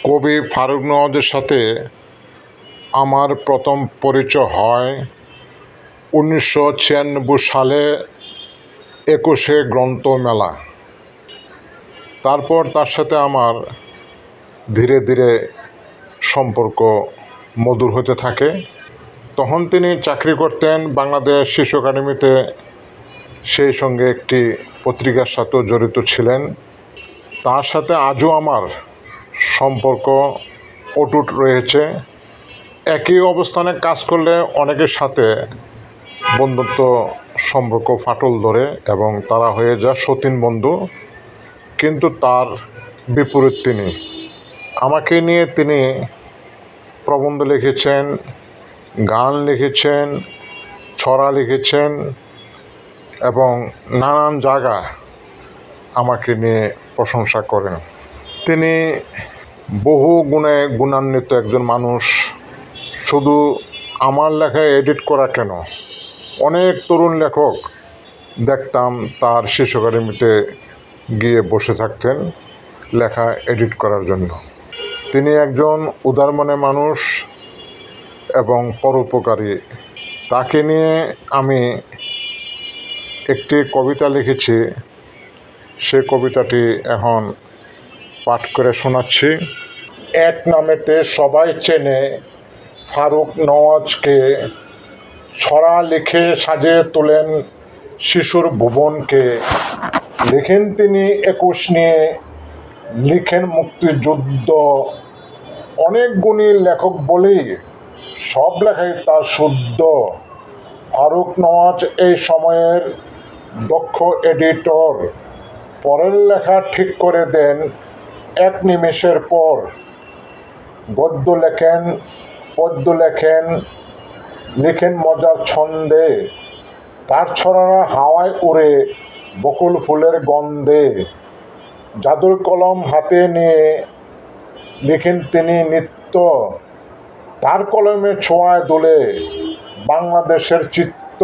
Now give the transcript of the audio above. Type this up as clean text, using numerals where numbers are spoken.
কবি ফারুক নওয়াজের সাথে আমার প্রথম পরিচয় হয় 1996 সালে 21শে গ্রন্থমেলা। তারপর তার সাথে আমার ধীরে ধীরে সম্পর্ক মধুর হতে থাকে। তখন তিনি চাকরি করতেন বাংলাদেশ শিশু একাডেমিতে, সেই সঙ্গে একটি পত্রিকার সাথেও জড়িত ছিলেন। তার সাথে আজও আমার সম্পর্ক অটুট রয়েছে। একই অবস্থানে কাজ করলে অনেকের সাথে বন্ধুত্ব সম্পর্ক ফাটল ধরে এবং তারা হয়ে যায় সতীন বন্ধু। কিন্তু তার বিপরীত আমাকে নিয়ে তিনি প্রবন্ধ লিখেছেন, গান লিখেছেন, ছড়া লিখেছেন এবং নানান জায়গায় আমাকে নিয়ে প্রশংসা করেন। তিনি বহু গুণে গুণান্বিত একজন মানুষ। শুধু আমার লেখায় এডিট করা কেন, অনেক তরুণ লেখক দেখতাম তার শিশু একাডেমিতে গিয়ে বসে থাকতেন লেখা এডিট করার জন্য। তিনি একজন উদার মনের মানুষ এবং পরোপকারী। তাকে নিয়ে আমি একটি কবিতা লিখেছি, সে কবিতাটি এখন পাঠ করে শোনাচ্ছি। এক নামেতে সবাই চেনে ফারুক নওয়াজকে, ছড়া লিখে সাজিয়ে তোলেন শিশুর ভুবনকে। লিখেন তিনি 21 নিয়ে, লিখেন মুক্তিযুদ্ধ। অনেক গুণী লেখক বলেই সব লেখাই তার শুদ্ধ। ফারুক নওয়াজ এই সময়ের দক্ষ এডিটর, পরের লেখা ঠিক করে দেন এক নিমেষের পর। গদ্য লেখেন, পদ্য লেখেন, লিখেন মজার ছন্দে। তার ছড়ারা হাওয়ায় উড়ে বকুল ফুলের গন্ধে। জাদুর কলম হাতে নিয়ে লিখেন তিনি নিত্য, তার কলমে ছোঁয়ায় দোলে বাংলাদেশের চিত্ত।